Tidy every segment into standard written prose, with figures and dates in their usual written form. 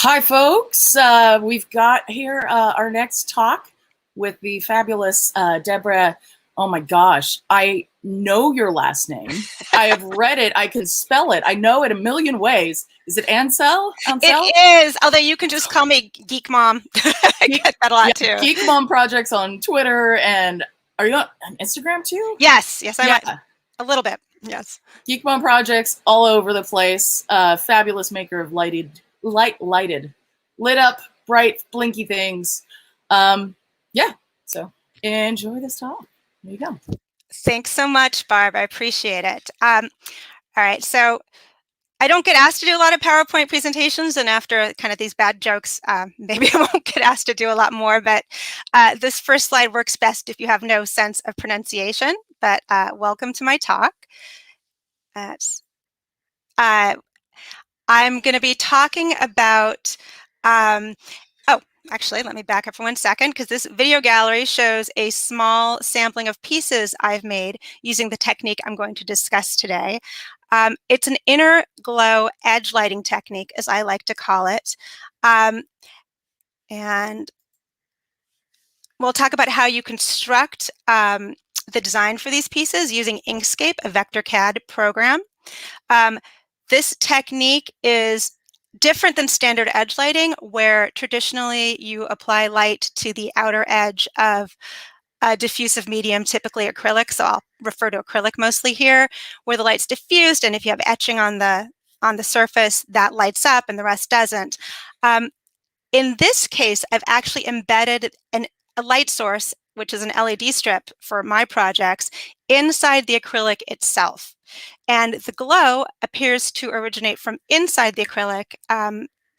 Hi, folks. We've got here our next talk with the fabulous Debra. Oh my gosh, I know your last name. I have read it. I can spell it. I know it a million ways. Is it Ansell? Ansell? It is, although you can just call me Geek Mom. I get that a lot too. Geek Mom Projects on Twitter, and are you on Instagram too? Yes, I'm a little bit. Yes. Geek Mom Projects all over the place. Fabulous maker of lit up, bright, blinky things. Yeah, so enjoy this talk. There you go. Thanks so much, Barb. I appreciate it. All right, so I don't get asked to do a lot of PowerPoint presentations, and after kind of these bad jokes, maybe I won't get asked to do a lot more, but this first slide works best if you have no sense of pronunciation, but welcome to my talk. I'm going to be talking about, actually, let me back up for 1 second, because this video gallery shows a small sampling of pieces I've made using the technique I'm going to discuss today. It's an inner glow edge lighting technique, as I like to call it. And we'll talk about how you construct the design for these pieces using Inkscape, a vector CAD program. This technique is different than standard edge lighting, where traditionally you apply light to the outer edge of a diffusive medium, typically acrylic. So I'll refer to acrylic mostly here, where the light's diffused, and if you have etching on the surface, that lights up and the rest doesn't. In this case, I've actually embedded a light source, which is an LED strip for my projects, inside the acrylic itself. And the glow appears to originate from inside the acrylic,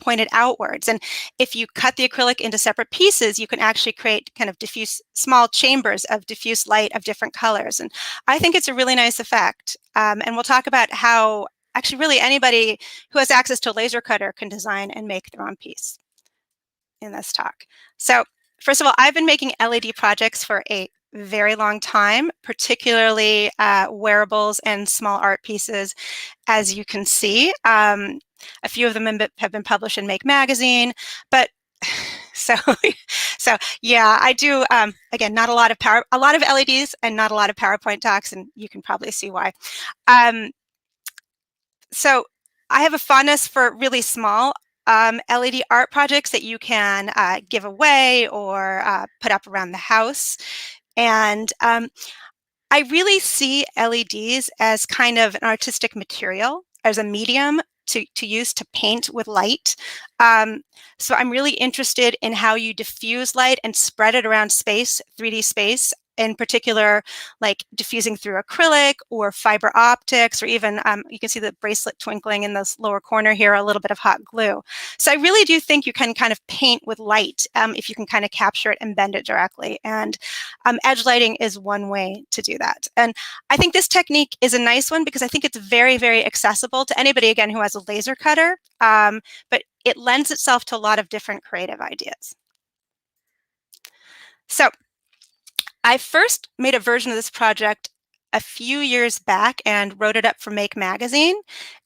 pointed outwards. And if you cut the acrylic into separate pieces, you can actually create kind of diffuse small chambers of diffuse light of different colors. And I think it's a really nice effect. And we'll talk about how actually really anybody who has access to a laser cutter can design and make their own piece in this talk. So first of all, I've been making LED projects for a very long time, particularly wearables and small art pieces, as you can see. A few of them have been published in Make magazine, but so yeah, I do again a lot of LEDs and not a lot of PowerPoint talks, and you can probably see why. So I have a fondness for really small LED art projects that you can give away or put up around the house. And I really see LEDs as kind of an artistic material, as a medium to use to paint with light. So I'm really interested in how you diffuse light and spread it around space, 3D space, in particular, like diffusing through acrylic or fiber optics, or even you can see the bracelet twinkling in this lower corner here, a little bit of hot glue. So I really do think you can kind of paint with light if you can kind of capture it and bend it directly. And edge lighting is one way to do that. And I think this technique is a nice one because I think it's very, very accessible to anybody, again, who has a laser cutter, but it lends itself to a lot of different creative ideas. So I first made a version of this project a few years back and wrote it up for Make magazine.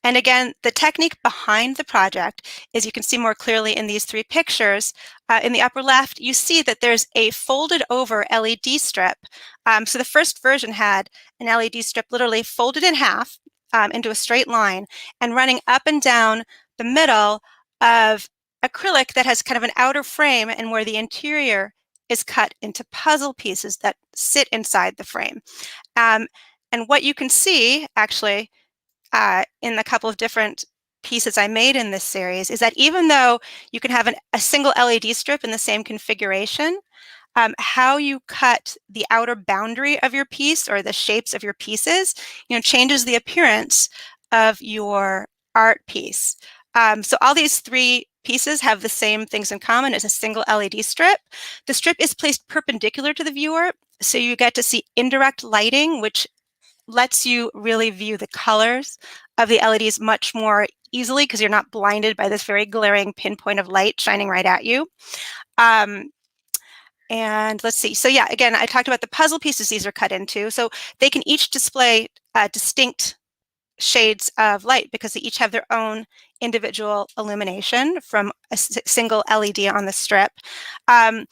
And again, the technique behind the project is you can see more clearly in these three pictures. In the upper left, you see that there's a folded over LED strip. So the first version had an LED strip literally folded in half into a straight line and running up and down the middle of acrylic that has kind of an outer frame, and where the interior is cut into puzzle pieces that sit inside the frame. And what you can see, actually, in the couple of different pieces I made in this series is that even though you can have a single LED strip in the same configuration, how you cut the outer boundary of your piece or the shapes of your pieces, changes the appearance of your art piece. So all these three pieces have the same things in common as a single LED strip. The strip is placed perpendicular to the viewer, so you get to see indirect lighting, which lets you really view the colors of the LEDs much more easily because you're not blinded by this very glaring pinpoint of light shining right at you. And let's see. So yeah, again, I talked about the puzzle pieces these are cut into. So they can each display distinct shades of light because they each have their own individual illumination from a single LED on the strip. And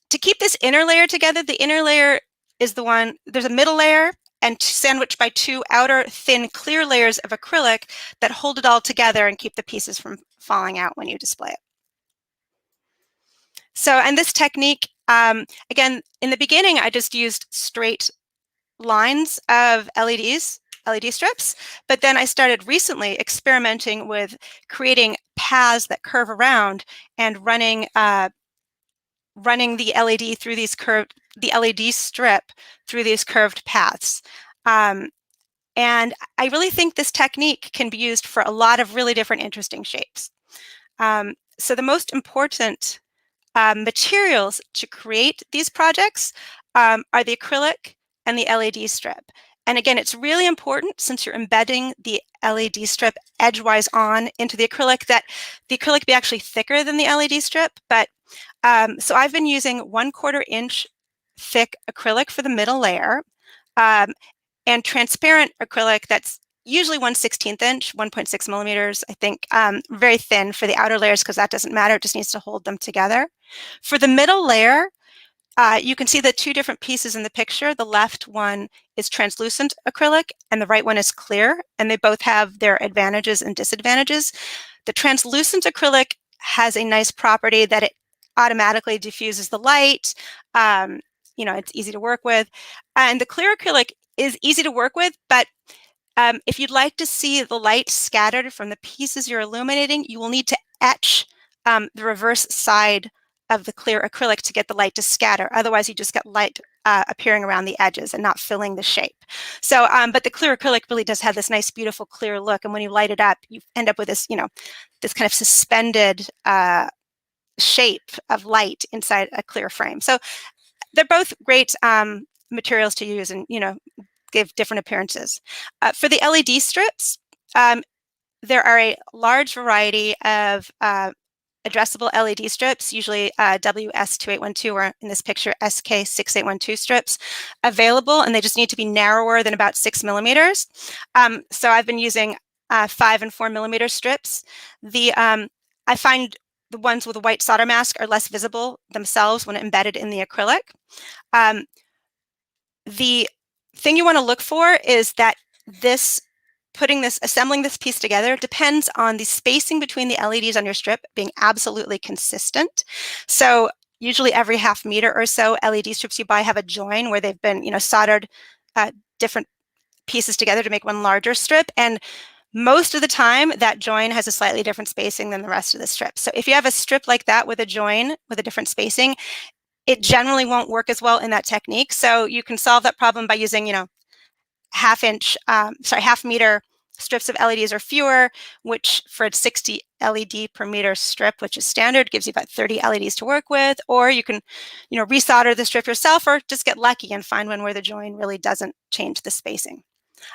to keep this inner layer together, the inner layer is the one, there's a middle layer and sandwiched by two outer thin clear layers of acrylic that hold it all together and keep the pieces from falling out when you display it. So, and this technique, again, in the beginning, I just used straight lines of LED strips, but then I started recently experimenting with creating paths that curve around and running the LED through these the LED strip through these curved paths. And I really think this technique can be used for a lot of really different interesting shapes. So the most important materials to create these projects are the acrylic and the LED strip. And again, it's really important, since you're embedding the LED strip edgewise on into the acrylic, that the acrylic be actually thicker than the LED strip. But so I've been using 1/4 inch thick acrylic for the middle layer, and transparent acrylic that's usually 1/16 inch, 1.6 millimeters, I think, very thin for the outer layers because that doesn't matter, it just needs to hold them together. For the middle layer, you can see the two different pieces in the picture. The left one is translucent acrylic and the right one is clear, and they both have their advantages and disadvantages. The translucent acrylic has a nice property that it automatically diffuses the light. You know, it's easy to work with. And the clear acrylic is easy to work with, but if you'd like to see the light scattered from the pieces you're illuminating, you will need to etch the reverse side of the clear acrylic to get the light to scatter. Otherwise, you just get light appearing around the edges and not filling the shape. So, but the clear acrylic really does have this nice, beautiful, clear look. And when you light it up, you end up with this, you know, this kind of suspended shape of light inside a clear frame. So they're both great materials to use and, you know, give different appearances. For the LED strips, there are a large variety of addressable LED strips, usually WS2812, or in this picture, SK6812 strips available, and they just need to be narrower than about 6 millimeters. So I've been using 5 and 4 millimeter strips. I find the ones with a white solder mask are less visible themselves when embedded in the acrylic. The thing you want to look for is that assembling this piece together depends on the spacing between the LEDs on your strip being absolutely consistent. So usually every 1/2 meter or so, LED strips you buy have a join where they've been, you know, soldered different pieces together to make one larger strip. And most of the time, that join has a slightly different spacing than the rest of the strip. So if you have a strip like that with a join with a different spacing, it generally won't work as well in that technique. So you can solve that problem by using, you know, 1/2 meter strips of LEDs or fewer, which for a 60 LED per meter strip, which is standard, gives you about 30 LEDs to work with. Or you can, you know, resolder the strip yourself, or just get lucky and find one where the join really doesn't change the spacing.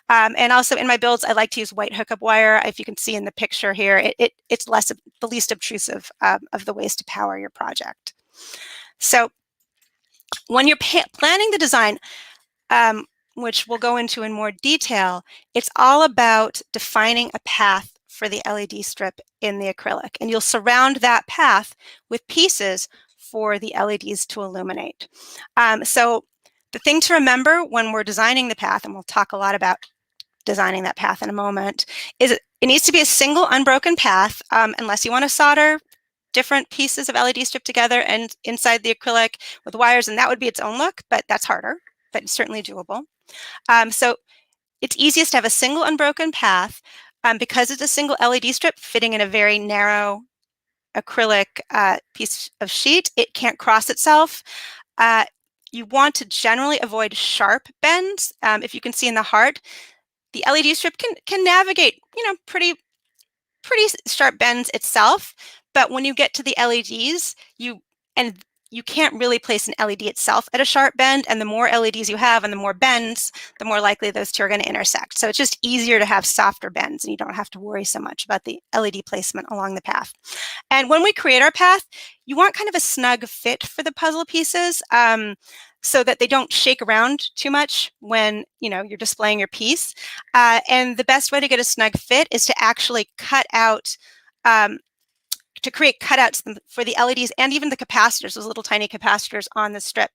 And also in my builds, I like to use white hookup wire. If you can see in the picture here, it's the least obtrusive of the ways to power your project. So when you're planning the design, which we'll go into in more detail, it's all about defining a path for the LED strip in the acrylic. And you'll surround that path with pieces for the LEDs to illuminate. So the thing to remember when we're designing the path, and we'll talk a lot about designing that path in a moment, is it needs to be a single unbroken path, unless you want to solder different pieces of LED strip together and inside the acrylic with wires, and that would be its own look, but that's harder, but it's certainly doable. So it's easiest to have a single unbroken path because it's a single LED strip fitting in a very narrow acrylic piece of sheet. It can't cross itself. You want to generally avoid sharp bends. If you can see in the heart, the LED strip can navigate, you know, pretty sharp bends itself. But when you get to the LEDs, you can't really place an LED itself at a sharp bend, and the more LEDs you have and the more bends, the more likely those two are going to intersect. So it's just easier to have softer bends, and you don't have to worry so much about the LED placement along the path. And when we create our path, you want kind of a snug fit for the puzzle pieces. so that they don't shake around too much when you're displaying your piece. And the best way to get a snug fit is to actually cut out, to create cutouts for the LEDs and even the capacitors, those little tiny capacitors on the strip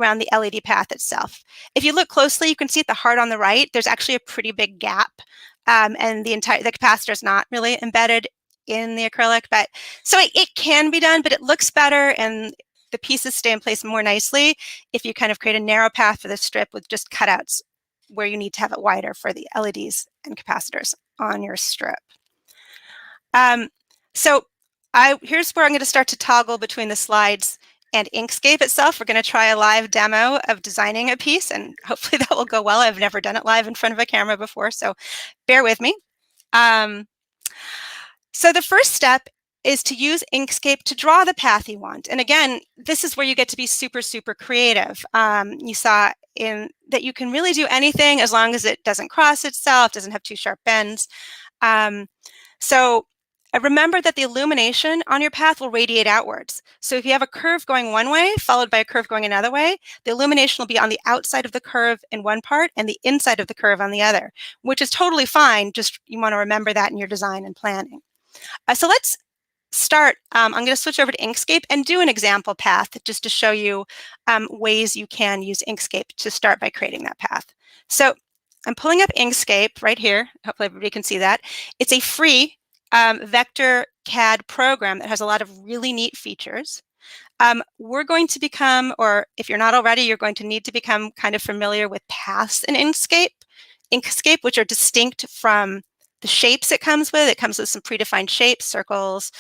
around the LED path itself. If you look closely, you can see at the heart on the right, there's actually a pretty big gap, and the capacitor is not really embedded in the acrylic, but so it can be done, but it looks better and the pieces stay in place more nicely if you kind of create a narrow path for the strip with just cutouts where you need to have it wider for the LEDs and capacitors on your strip. So here's where I'm going to start to toggle between the slides and Inkscape itself. We're going to try a live demo of designing a piece, and hopefully that will go well. I've never done it live in front of a camera before, so bear with me. So the first step is to use Inkscape to draw the path you want. And again, this is where you get to be super, super creative. You saw that you can really do anything as long as it doesn't cross itself, doesn't have too sharp bends. So remember that the illumination on your path will radiate outwards. So if you have a curve going one way, followed by a curve going another way, the illumination will be on the outside of the curve in one part and the inside of the curve on the other, which is totally fine. Just you want to remember that in your design and planning. So let's start. I'm going to switch over to Inkscape and do an example path just to show you ways you can use Inkscape to start by creating that path. So I'm pulling up Inkscape right here. Hopefully everybody can see that. It's a free vector CAD program that has a lot of really neat features. We're going to become, or if you're not already, you're going to need to become kind of familiar with paths in Inkscape, which are distinct from the shapes it comes with. It comes with some predefined shapes, circles,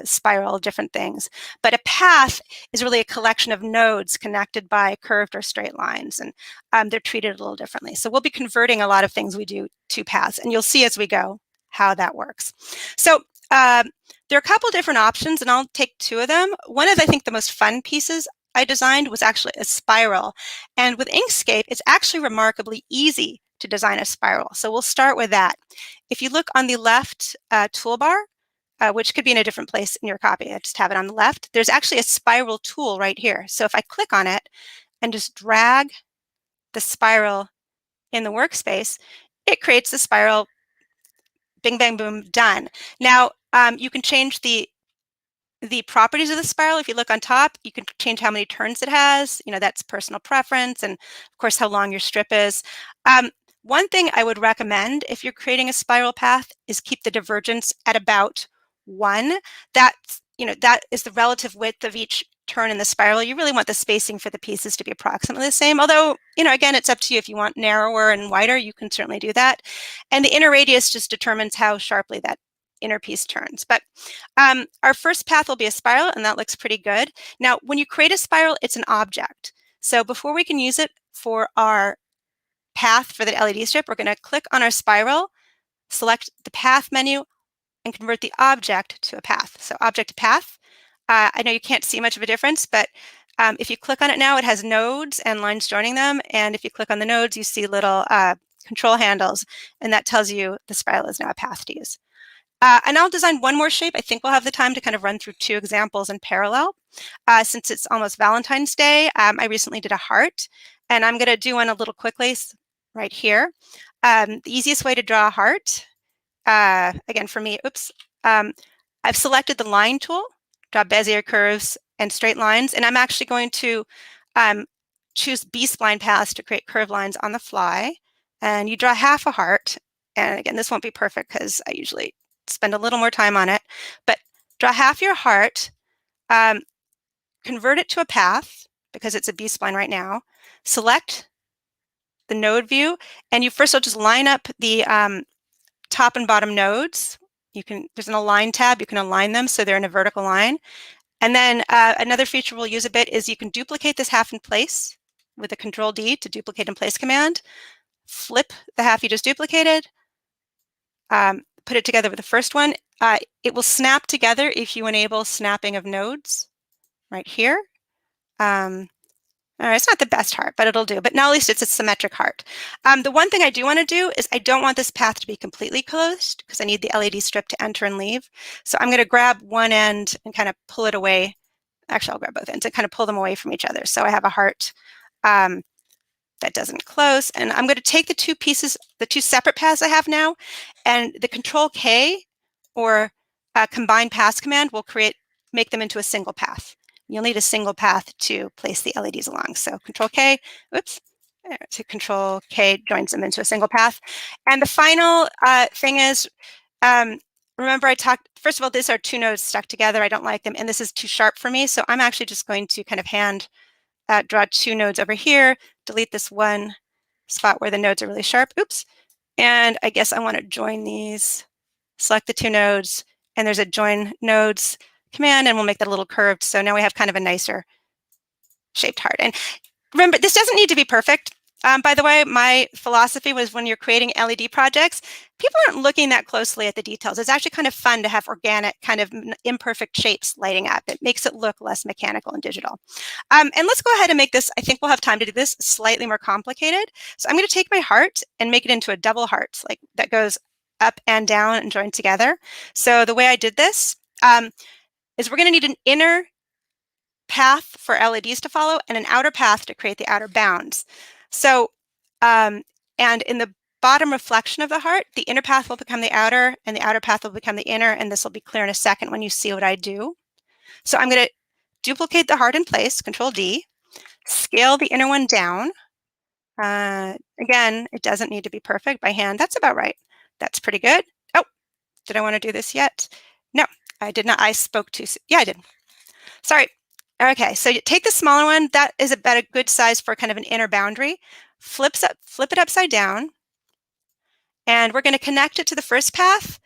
spiral, different things. But a path is really a collection of nodes connected by curved or straight lines, and they're treated a little differently. So we'll be converting a lot of things we do to paths, and you'll see as we go how that works. So there are a couple different options, and I'll take two of them. One of, I think, the most fun pieces I designed was actually a spiral. And with Inkscape, it's actually remarkably easy to design a spiral. So we'll start with that. If you look on the left toolbar, which could be in a different place in your copy, I just have it on the left, there's actually a spiral tool right here. So if I click on it and just drag the spiral in the workspace, it creates the spiral. Bing, bang, boom, done. Now, you can change the properties of the spiral. If you look on top, you can change how many turns it has. That's personal preference, and of course, how long your strip is. One thing I would recommend if you're creating a spiral path is keep the divergence at about 1. That is the relative width of each turn in the spiral. You really want the spacing for the pieces to be approximately the same. Although, again, it's up to you. If you want narrower and wider, you can certainly do that. And the inner radius just determines how sharply that inner piece turns. But our first path will be a spiral, and that looks pretty good. Now, when you create a spiral, it's an object. So before we can use it for our path for the LED strip, we're going to click on our spiral, select the path menu, and convert the object to a path. So object to path. I know you can't see much of a difference, but if you click on it now, it has nodes and lines joining them. And if you click on the nodes, you see little control handles, and that tells you the spiral is now a path to use. And I'll design one more shape. I think we'll have the time to kind of run through 2 examples in parallel. Since it's almost Valentine's Day, I recently did a heart, and I'm going to do one a little quickly right here. The easiest way to draw a heart, again for me, I've selected the line tool, draw bezier curves and straight lines, and I'm actually going to choose B-spline paths to create curved lines on the fly. And you draw half a heart, and again, this won't be perfect because I usually spend a little more time on it, but draw half your heart, convert it to a path because it's a B-spline right now, select the node view, and you first will just line up the top and bottom nodes. There's an align tab, you can align them so they're in a vertical line. And then another feature we'll use a bit is you can duplicate this half in place with a Control-D to duplicate in place command, flip the half you just duplicated, put it together with the first one. It will snap together if you enable snapping of nodes right here. It's not the best heart, but it'll do. But now at least it's a symmetric heart. The one thing I do want to do is I don't want this path to be completely closed because I need the LED strip to enter and leave. So I'm going to grab one end and kind of pull it away actually I'll grab both ends and kind of pull them away from each other. So I have a heart that doesn't close. And I'm going to take the two pieces, the two separate paths I have now, and the Control K or combine paths command will make them into a single path. You'll need a single path to place the LEDs along. So Control K, oops, so Control K joins them into a single path. And the final thing is, remember I talked, first of all, these are two nodes stuck together. I don't like them, and this is too sharp for me. So I'm actually just going to kind of hand draw two nodes over here, delete this one spot where the nodes are really sharp. Oops. And I guess I want to join these, select the two nodes, and there's a join nodes command, and we'll make that a little curved. So now we have kind of a nicer shaped heart. And remember, this doesn't need to be perfect. By the way, my philosophy was when you're creating LED projects, people aren't looking that closely at the details. It's actually kind of fun to have organic, kind of imperfect shapes lighting up. It makes it look less mechanical and digital. And let's go ahead and make this, I think we'll have time to do this, slightly more complicated. So I'm going to take my heart and make it into a double heart, like that goes up and down and joined together. So the way I did this is we're going to need an inner path for LEDs to follow and an outer path to create the outer bounds. So, and in the bottom reflection of the heart, the inner path will become the outer and the outer path will become the inner, and this will be clear in a second when you see what I do. So I'm going to duplicate the heart in place, Control D, scale the inner one down. Again, it doesn't need to be perfect by hand. That's about right. That's pretty good. Oh, did I want to do this yet? No, I did not. I spoke too soon. Yeah, I did. Sorry. Okay, so you take the smaller one. That is about a good size for kind of an inner boundary. Flip it upside down. And we're going to connect it to the first path.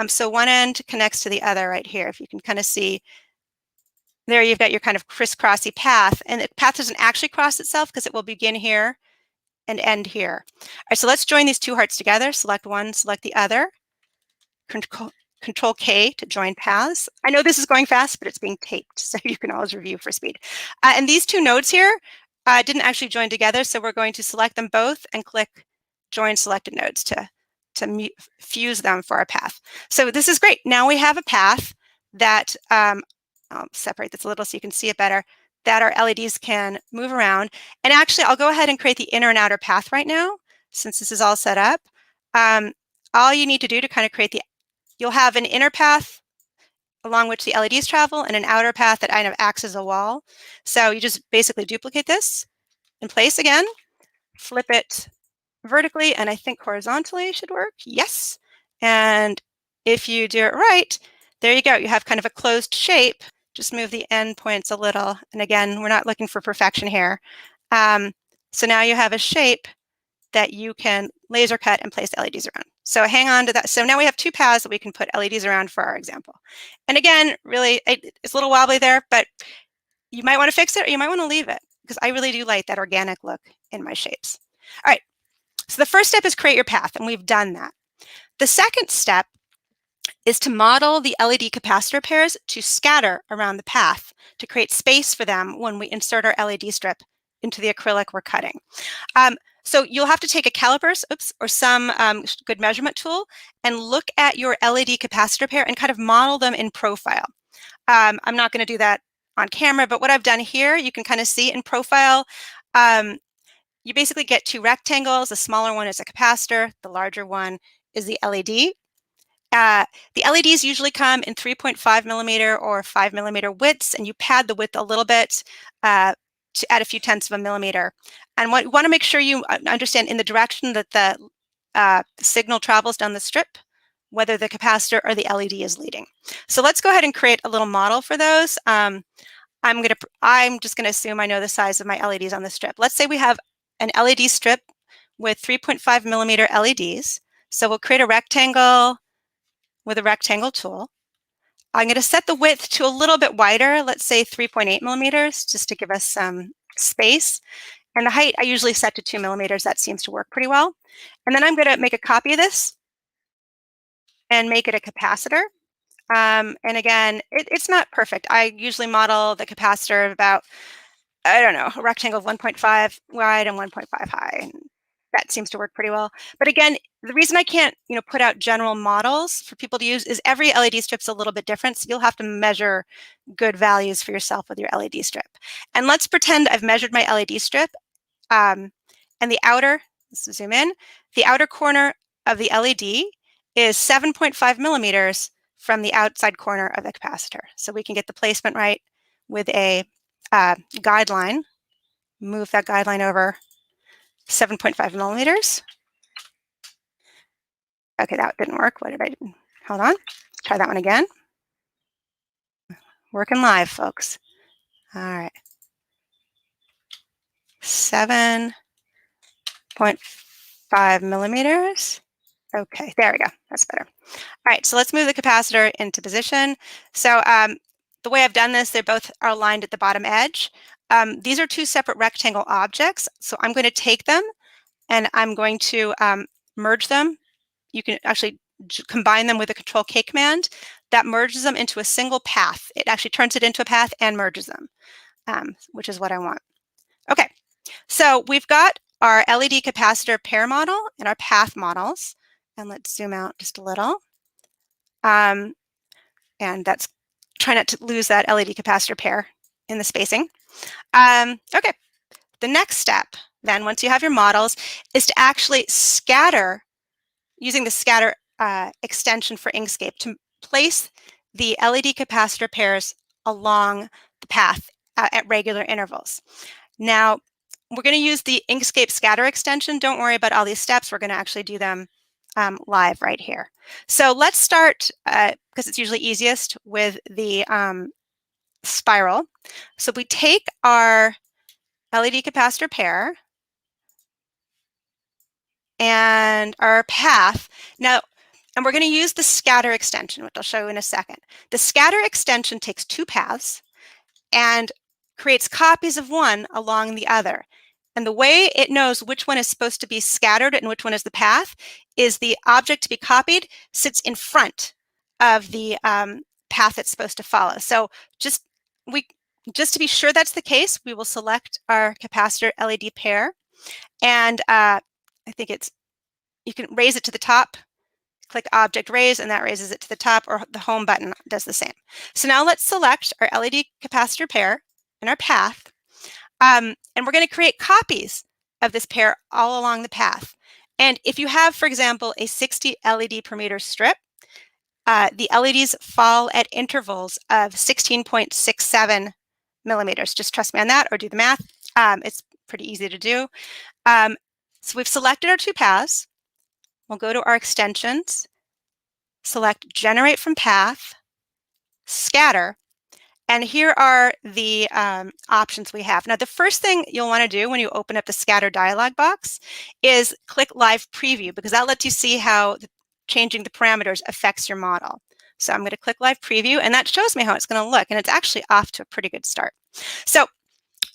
So one end connects to the other right here. If you can kind of see, there you've got your kind of crisscrossy path. And the path doesn't actually cross itself because it will begin here and end here. All right, so let's join these two hearts together. Select one, select the other. Control K to join paths. I know this is going fast, but it's being taped, so you can always review for speed. And these two nodes here didn't actually join together, so we're going to select them both and click Join Selected Nodes to fuse them for our path. So this is great. Now we have a path that, I'll separate this a little so you can see it better, that our LEDs can move around. And actually, I'll go ahead and create the inner and outer path right now, since this is all set up. All you need to do to kind of create you'll have an inner path along which the LEDs travel and an outer path that kind of acts as a wall. So you just basically duplicate this in place again, flip it vertically, and I think horizontally should work. Yes. And if you do it right, there you go. You have kind of a closed shape. Just move the end points a little. And again, we're not looking for perfection here. So now you have a shape that you can laser cut and place LEDs around. So hang on to that. So now we have two paths that we can put LEDs around for our example. And again, really, it's a little wobbly there, but you might want to fix it or you might want to leave it because I really do like that organic look in my shapes. All right, so the first step is create your path, and we've done that. The second step is to model the LED capacitor pairs to scatter around the path to create space for them when we insert our LED strip into the acrylic we're cutting. So you'll have to take a calipers, or some good measurement tool and look at your LED capacitor pair and kind of model them in profile. I'm not going to do that on camera, but what I've done here, you can kind of see in profile, you basically get two rectangles. The smaller one is a capacitor. The larger one is the LED. The LEDs usually come in 3.5 millimeter or 5 millimeter widths, and you pad the width a little bit to add a few tenths of a millimeter. And what you want to make sure you understand in the direction that the signal travels down the strip, whether the capacitor or the LED is leading. So let's go ahead and create a little model for those. I'm just going to assume I know the size of my LEDs on the strip. Let's say we have an LED strip with 3.5 millimeter LEDs. So we'll create a rectangle with a rectangle tool. I'm going to set the width to a little bit wider, let's say 3.8 millimeters, just to give us some space. And the height I usually set to 2 millimeters. That seems to work pretty well. And then I'm going to make a copy of this and make it a capacitor. And again, it's not perfect. I usually model the capacitor of about, I don't know, a rectangle of 1.5 wide and 1.5 high. And that seems to work pretty well. But again, the reason I can't, put out general models for people to use is every LED strip's a little bit different. So you'll have to measure good values for yourself with your LED strip. And let's pretend I've measured my LED strip, and the outer, let's zoom in, the outer corner of the LED is 7.5 millimeters from the outside corner of the capacitor. So we can get the placement right with a guideline. Move that guideline over 7.5 millimeters. Okay, that didn't work. What did I do? Hold on. Let's try that one again. Working live, folks. All right. 7.5 millimeters. Okay, there we go. That's better. All right, so let's move the capacitor into position. So the way I've done this, they both are aligned at the bottom edge. These are two separate rectangle objects. So I'm going to take them and I'm going to merge them. You can actually combine them with the Control K command. That merges them into a single path. It actually turns it into a path and merges them, which is what I want. Okay, so we've got our LED capacitor pair model and our path models. And let's zoom out just a little. And that's, try not to lose that LED capacitor pair in the spacing. Okay, the next step then, once you have your models, is to actually scatter, using the scatter extension for Inkscape, to place the LED capacitor pairs along the path at regular intervals. Now, we're going to use the Inkscape scatter extension. Don't worry about all these steps. We're going to actually do them live right here. So let's start, because it's usually easiest, with the spiral. So we take our LED capacitor pair and our path. Now, and we're going to use the scatter extension, which I'll show you in a second. The scatter extension takes two paths and creates copies of one along the other. And the way it knows which one is supposed to be scattered and which one is the path is the object to be copied sits in front of the path it's supposed to follow. So just to be sure that's the case, we will select our capacitor LED pair. And I think you can raise it to the top, click Object Raise, and that raises it to the top, or the Home button does the same. So now let's select our LED capacitor pair and our path. And we're going to create copies of this pair all along the path. And if you have, for example, a 60 LED per meter strip, the LEDs fall at intervals of 16.67 millimeters. Just trust me on that, or do the math. It's pretty easy to do. So we've selected our two paths. We'll go to our extensions, select Generate from Path, Scatter, and here are the options we have. Now, the first thing you'll want to do when you open up the Scatter dialog box is click Live Preview, because that lets you see how changing the parameters affects your model. So I'm going to click Live Preview, and that shows me how it's going to look, and it's actually off to a pretty good start. So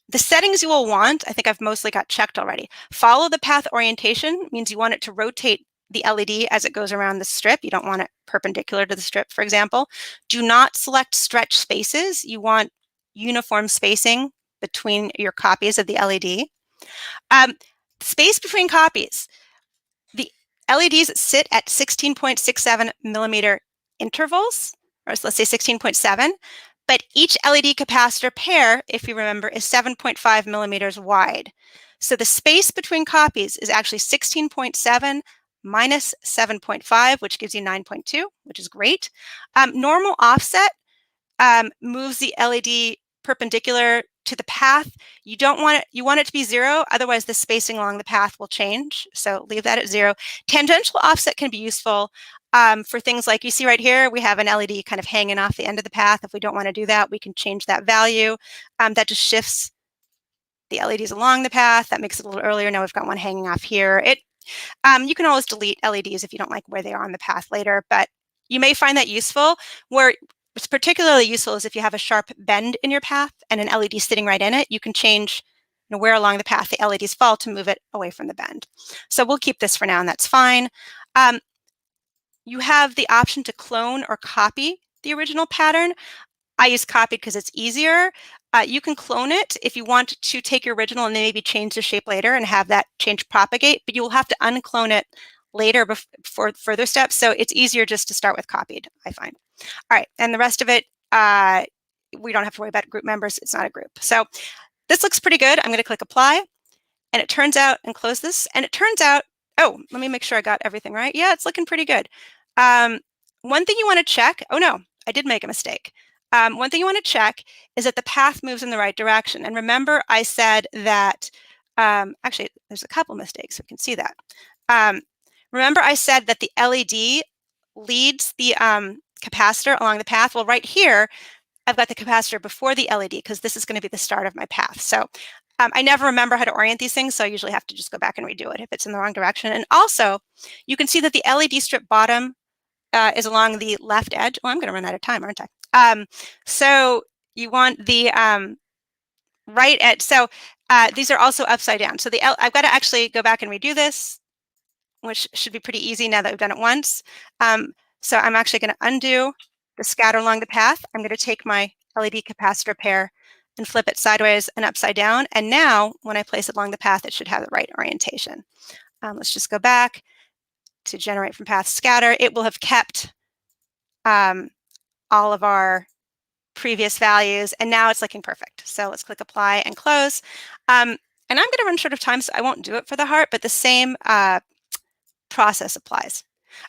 the settings you will want, I think I've mostly got checked already. Follow the path orientation means you want it to rotate the LED as it goes around the strip. You don't want it perpendicular to the strip, for example. Do not select stretch spaces. You want uniform spacing between your copies of the LED. Space between copies. The LEDs sit at 16.67 millimeter intervals, or let's say 16.7, but each LED capacitor pair, if you remember, is 7.5 millimeters wide. So the space between copies is actually 16.7 minus 7.5, which gives you 9.2, which is great. Normal offset moves the LED perpendicular to the path. You want it to be 0, otherwise the spacing along the path will change. So leave that at 0. Tangential offset can be useful for things like, you see right here, we have an LED kind of hanging off the end of the path. If we don't want to do that, we can change that value. That just shifts the LEDs along the path. That makes it a little earlier. Now we've got one hanging off here. You can always delete LEDs if you don't like where they are on the path later, but you may find that useful. Where it's particularly useful is if you have a sharp bend in your path and an LED sitting right in it, you can change where along the path the LEDs fall to move it away from the bend. So we'll keep this for now, and that's fine. You have the option to clone or copy the original pattern. I use copy because it's easier. You can clone it if you want to take your original and then maybe change the shape later and have that change propagate, but you will have to unclone it later before further steps. So it's easier just to start with copied, I find. All right, and the rest of it, we don't have to worry about group members. It's not a group. So this looks pretty good. I'm going to click apply, and it turns out, and close this, and it turns out, oh, let me make sure I got everything right. Yeah, it's looking pretty good. One thing you want to check, oh no, I did make a mistake. One thing you want to check is that the path moves in the right direction. And remember, I said that, actually, there's a couple mistakes, so we can see that. Remember, I said that the LED leads the capacitor along the path. Well, right here, I've got the capacitor before the LED because this is going to be the start of my path. So I never remember how to orient these things, so I usually have to just go back and redo it if it's in the wrong direction. And also, you can see that the LED strip bottom is along the left edge. Oh, I'm going to run out of time, aren't I? So you want the right edge. So these are also upside down. So I've got to actually go back and redo this, which should be pretty easy now that we've done it once. So I'm actually going to undo the scatter along the path. I'm going to take my LED capacitor pair and flip it sideways and upside down. And now when I place it along the path, it should have the right orientation. Let's just go back to generate from path scatter. It will have kept all of our previous values, and now it's looking perfect. So let's click apply and close. And I'm going to run short of time, so I won't do it for the heart, but the same process applies.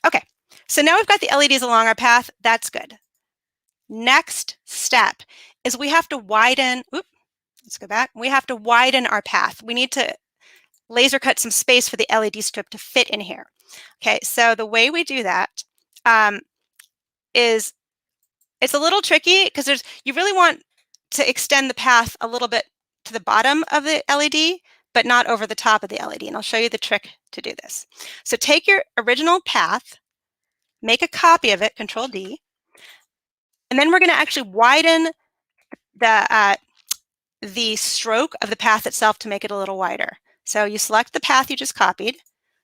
Okay, so now we've got the LEDs along our path. That's good. Next step is we have to widen, let's go back. We have to widen our path. We need to laser cut some space for the LED strip to fit in here. Okay, so the way we do that is it's a little tricky because you really want to extend the path a little bit to the bottom of the LED, but not over the top of the LED. And I'll show you the trick to do this. So take your original path, make a copy of it, Control D, and then we're going to actually widen the stroke of the path itself to make it a little wider. So you select the path you just copied,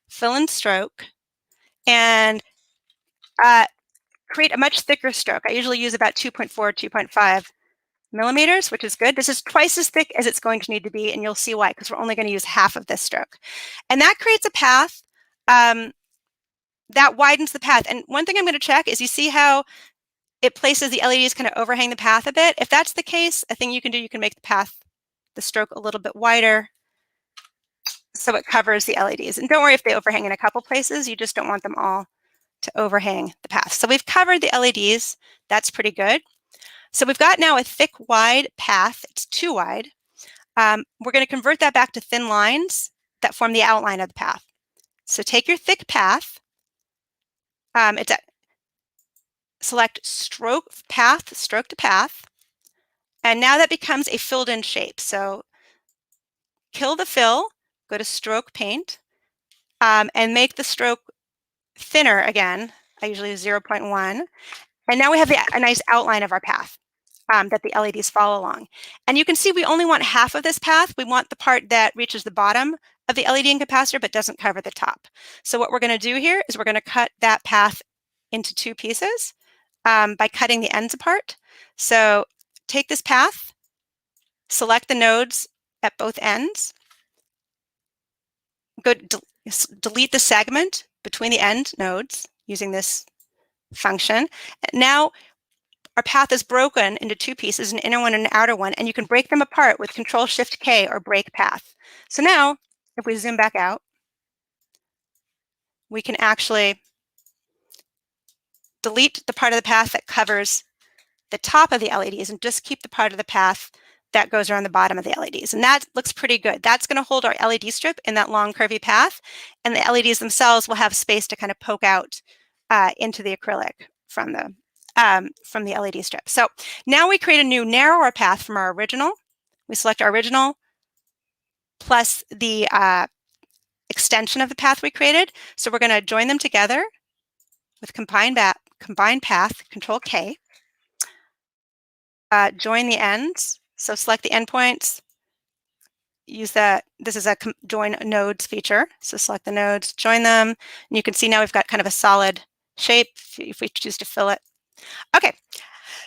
fill in stroke, and create a much thicker stroke. I usually use about 2.4, 2.5 millimeters, which is good. This is twice as thick as it's going to need to be, and you'll see why, because we're only going to use half of this stroke. And that creates a path that widens the path. And one thing I'm going to check is you see how it places the LEDs kind of overhang the path a bit. If that's the case, a thing you can do, you can make the stroke a little bit wider so it covers the LEDs. And don't worry if they overhang in a couple places, you just don't want them all to overhang the path. So we've covered the LEDs. That's pretty good. So we've got now a thick, wide path. It's too wide. We're going to convert that back to thin lines that form the outline of the path. So take your thick path. Select stroke to path. And now that becomes a filled in shape. So kill the fill, go to stroke paint, and make the stroke thinner again. I usually use 0.1. And now we have a nice outline of our path that the LEDs follow along. And you can see we only want half of this path. We want the part that reaches the bottom of the LED and capacitor but doesn't cover the top. So what we're going to do here is we're going to cut that path into two pieces by cutting the ends apart. So take this path, select the nodes at both ends, delete the segment between the end nodes using this function. Now our path is broken into two pieces, an inner one and an outer one, and you can break them apart with Control-Shift-K or break path. So now, if we zoom back out, we can actually delete the part of the path that covers the top of the LEDs and just keep the part of the path that goes around the bottom of the LEDs. And that looks pretty good. That's going to hold our LED strip in that long curvy path, and the LEDs themselves will have space to kind of poke out into the acrylic from the LED strip. So now we create a new narrower path from our original. We select our original plus the extension of the path we created. So we're going to join them together with combine path, Control K. Join the ends. So select the endpoints. Use that. This is a join nodes feature. So select the nodes, join them, and you can see now we've got kind of a solid shape if we choose to fill it. Okay,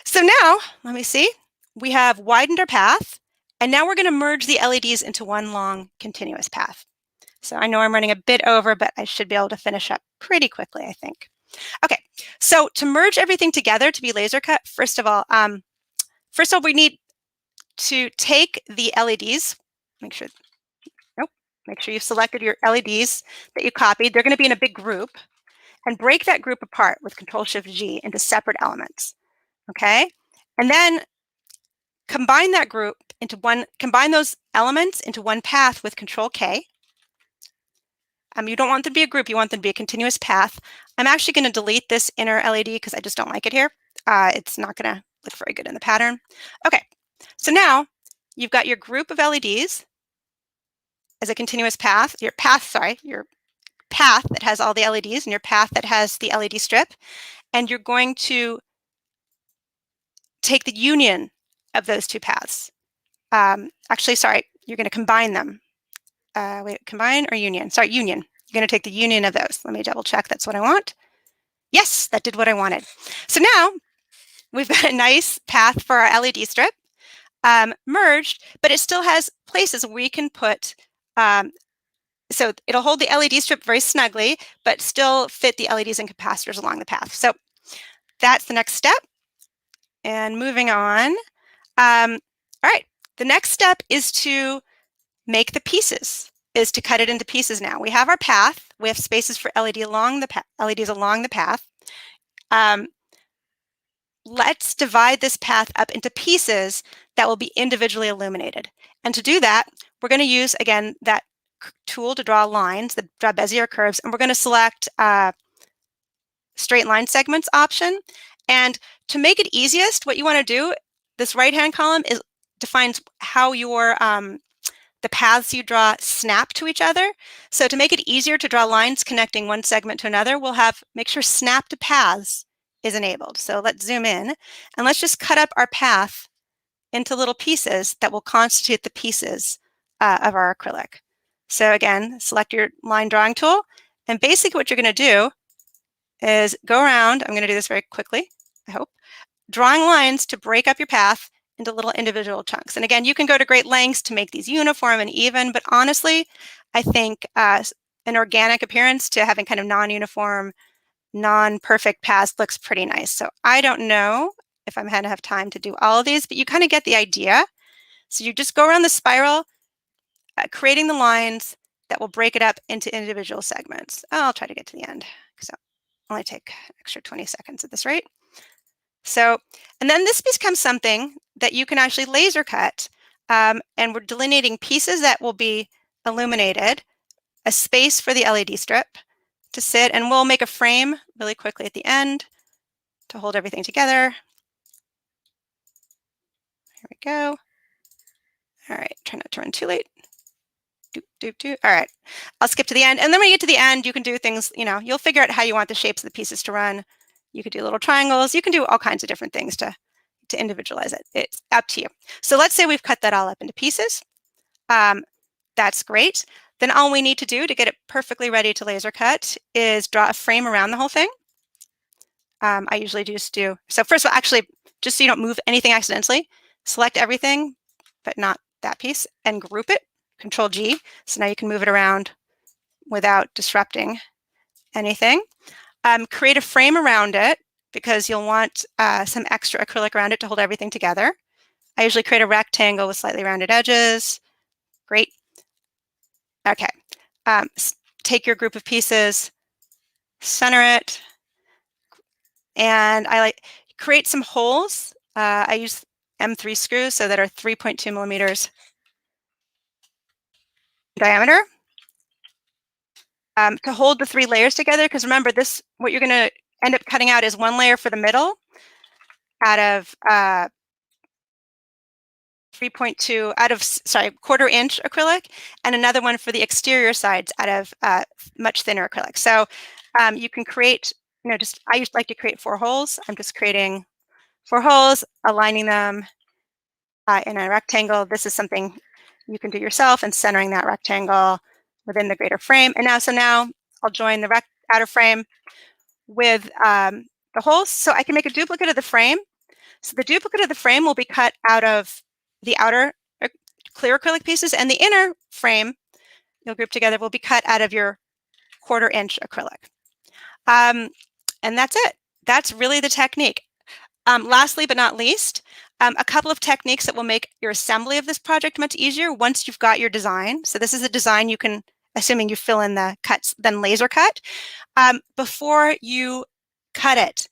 so now let me see. we have widened our path, and now we're going to merge the LEDs into one long continuous path. So I know I'm running a bit over, but I should be able to finish up pretty quickly, I think. Okay, so to merge everything together to be laser cut, first of all, we need to take the LEDs, make sure you've selected your LEDs that you copied. They're going to be in a big group, and break that group apart with Control-Shift-G into separate elements, okay? And then combine that group into combine those elements into one path with Control-K. You don't want them to be a group, you want them to be a continuous path. I'm actually going to delete this inner LED because I just don't like it here. It's not going to look very good in the pattern. Okay, so now you've got your group of LEDs as a continuous path, your path that has all the LEDs and your path that has the LED strip, and you're going to take the union of those two paths. Actually, sorry, you're going to combine them. Wait, combine or union? Sorry, union. You're going to take the union of those. Let me double check that's what I want. Yes, that did what I wanted. So now we've got a nice path for our LED strip merged, but it still has places where we can put, so it'll hold the LED strip very snugly, but still fit the LEDs and capacitors along the path. So that's the next step. And moving on. All right, the next step is to make the pieces, is to cut it into pieces now. We have our path. We have spaces for LEDs along the path. Let's divide this path up into pieces that will be individually illuminated. And to do that, we're going to use, again, that tool to draw lines, the draw bezier curves, and we're going to select straight line segments option. And to make it easiest, what you want to do, this right-hand column defines how your the paths you draw snap to each other. So to make it easier to draw lines connecting one segment to another, we'll make sure snap to paths is enabled. So let's zoom in and let's just cut up our path into little pieces that will constitute the pieces of our acrylic. So again, select your line drawing tool, and basically what you're going to do is go around. I'm going to do this very quickly, I hope, drawing lines to break up your path into little individual chunks. And again, you can go to great lengths to make these uniform and even, but honestly, I think an organic appearance to having kind of non-uniform, non-perfect paths looks pretty nice. So I don't know if I'm going to have time to do all of these, but you kind of get the idea. So you just go around the spiral, creating the lines that will break it up into individual segments. I'll try to get to the end because I'll only take an extra 20 seconds at this rate. So, and then this becomes something that you can actually laser cut, and we're delineating pieces that will be illuminated, a space for the LED strip to sit, and we'll make a frame really quickly at the end to hold everything together. Here we go. All right, try not to run too late. All right, I'll skip to the end. And then when you get to the end, you can do things, you'll figure out how you want the shapes of the pieces to run. You could do little triangles. You can do all kinds of different things to individualize it. It's up to you. So let's say we've cut that all up into pieces. That's great. Then all we need to do to get it perfectly ready to laser cut is draw a frame around the whole thing. I usually just do, so first of all, actually, just so you don't move anything accidentally, select everything, but not that piece, and group it, Control-G. So now you can move it around without disrupting anything. Create a frame around it because you'll want some extra acrylic around it to hold everything together. I usually create a rectangle with slightly rounded edges. Great. Okay. Take your group of pieces, center it, and I create some holes. I use M3 screws so that are 3.2 millimeters diameter. To hold the 3 layers together, because remember what you're going to end up cutting out is one layer for the middle out of 1/4-inch acrylic, and another one for the exterior sides out of much thinner acrylic. So you can create, I usually like to create 4 holes. I'm just creating 4 holes, aligning them in a rectangle. This is something you can do yourself, and centering that rectangle within the greater frame. And now I'll join the outer frame with the holes. So I can make a duplicate of the frame. So the duplicate of the frame will be cut out of the outer clear acrylic pieces, and the inner frame you'll group together will be cut out of your 1/4 inch acrylic. And that's it. That's really the technique. Lastly, but not least, a couple of techniques that will make your assembly of this project much easier once you've got your design. So this is a design you can, assuming you fill in the cuts, then laser cut. Before you cut it,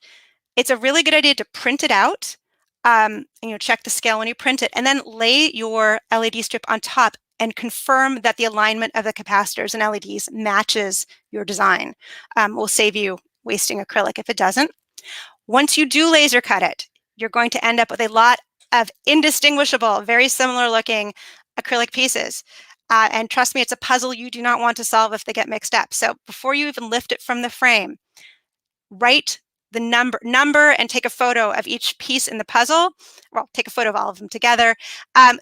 it's a really good idea to print it out, and check the scale when you print it, and then lay your LED strip on top and confirm that the alignment of the capacitors and LEDs matches your design. Will save you wasting acrylic if it doesn't. Once you do laser cut it, you're going to end up with a lot of indistinguishable, very similar looking acrylic pieces. And trust me, it's a puzzle you do not want to solve if they get mixed up. So before you even lift it from the frame, write the number and take a photo of each piece in the puzzle. Well, take a photo of all of them together.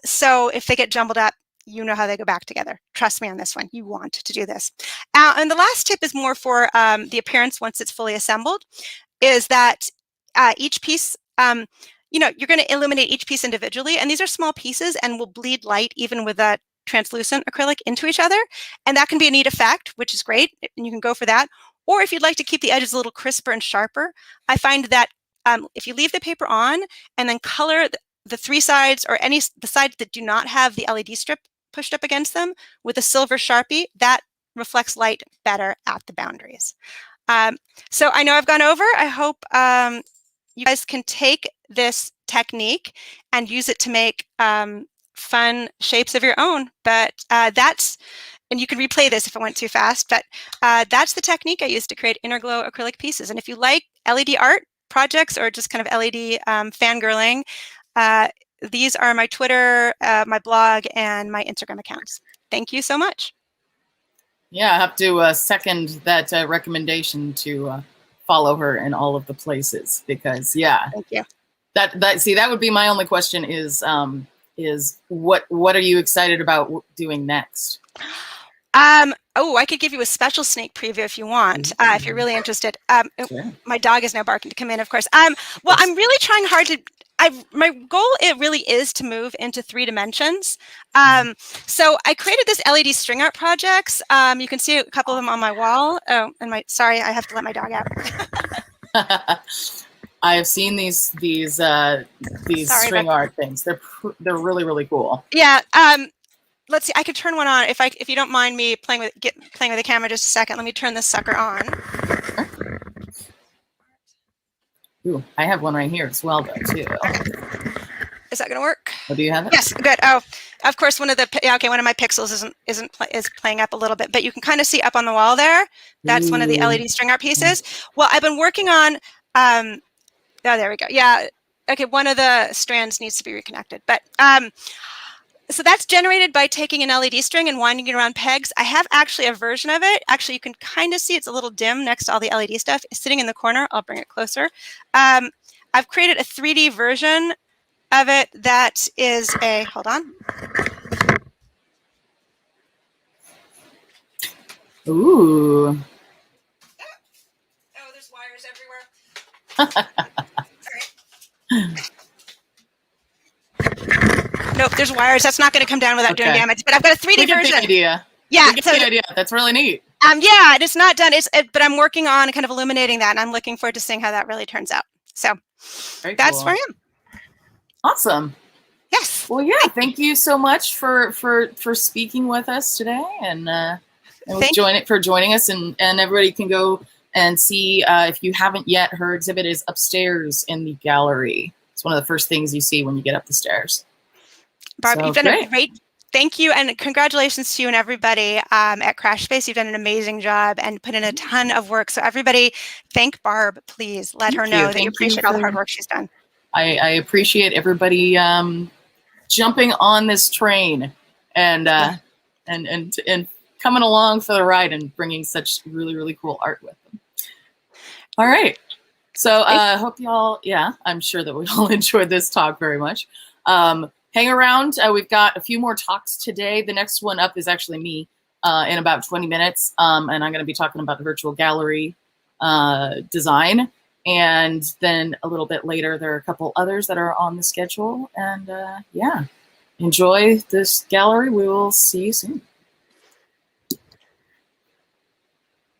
So if they get jumbled up, you know how they go back together. Trust me on this one. You want to do this. And the last tip is more for the appearance once it's fully assembled, is that each piece, you're going to illuminate each piece individually. And these are small pieces and will bleed light even with a translucent acrylic into each other. And that can be a neat effect, which is great. And you can go for that. Or if you'd like to keep the edges a little crisper and sharper, I find that if you leave the paper on and then color the 3 sides or the sides that do not have the LED strip pushed up against them with a silver Sharpie, that reflects light better at the boundaries. So I know I've gone over. I hope you guys can take this technique and use it to make fun shapes of your own. But and you can replay this if it went too fast, but that's the technique I use to create Interglow acrylic pieces. And if you like LED art projects or just kind of LED fangirling, these are my Twitter, my blog, and my Instagram accounts. Thank you so much. Yeah, I have to second that recommendation to follow her in all of the places, because yeah. Thank you. That would be my only question is what are you excited about doing next? Oh, I could give you a special sneak preview if you want, if you're really interested. Sure. My dog is now barking to come in, of course. Well, I'm really trying hard to, my goal, it really is to move into 3 dimensions. So I created this LED string art projects. You can see a couple of them on my wall. Oh, and sorry, I have to let my dog out. I have seen these string art things. They're really, really cool. Yeah. Let's see. I could turn one on if you don't mind me playing with the camera just a second. Let me turn this sucker on. Ooh, I have one right here as well, though, too. Okay. Is that going to work? Oh, do you have it? Yes. Good. Oh, of course. One of my pixels is playing up a little bit, but you can kind of see up on the wall there. That's one of the LED string art pieces. Well, I've been working on. Oh, there we go. Yeah. Okay. One of the strands needs to be reconnected, but so that's generated by taking an LED string and winding it around pegs. I have actually a version of it. Actually, you can kind of see it's a little dim next to all the LED stuff. It's sitting in the corner. I'll bring it closer. I've created a 3D version of it that is hold on. Ooh. Oh, there's wires everywhere. Sorry. Nope, there's wires. That's not going to come down without doing damage. But I've got a 3D version. Idea. Yeah, so the idea. That's really neat. Yeah, it's not done. But I'm working on kind of illuminating that, and I'm looking forward to seeing how that really turns out. So that's where I am. Awesome. Yes. Well, yeah. Thank you so much for speaking with us today, and for joining us, and everybody can go and see if you haven't yet. Her exhibit is upstairs in the gallery. It's one of the first things you see when you get up the stairs. Barb, you've done a great, thank you, and congratulations to you and everybody at Crash Space. You've done an amazing job and put in a ton of work. So everybody, thank Barb, please. Let her know that you appreciate all the hard work she's done. I appreciate everybody jumping on this train and coming along for the ride and bringing such really, really cool art with them. All right. So I hope y'all, I'm sure that we all enjoyed this talk very much. Hang around. We've got a few more talks today. The next one up is actually me in about 20 minutes. And I'm going to be talking about the virtual gallery design. And then a little bit later, there are a couple others that are on the schedule. And yeah, enjoy this gallery. We will see you soon.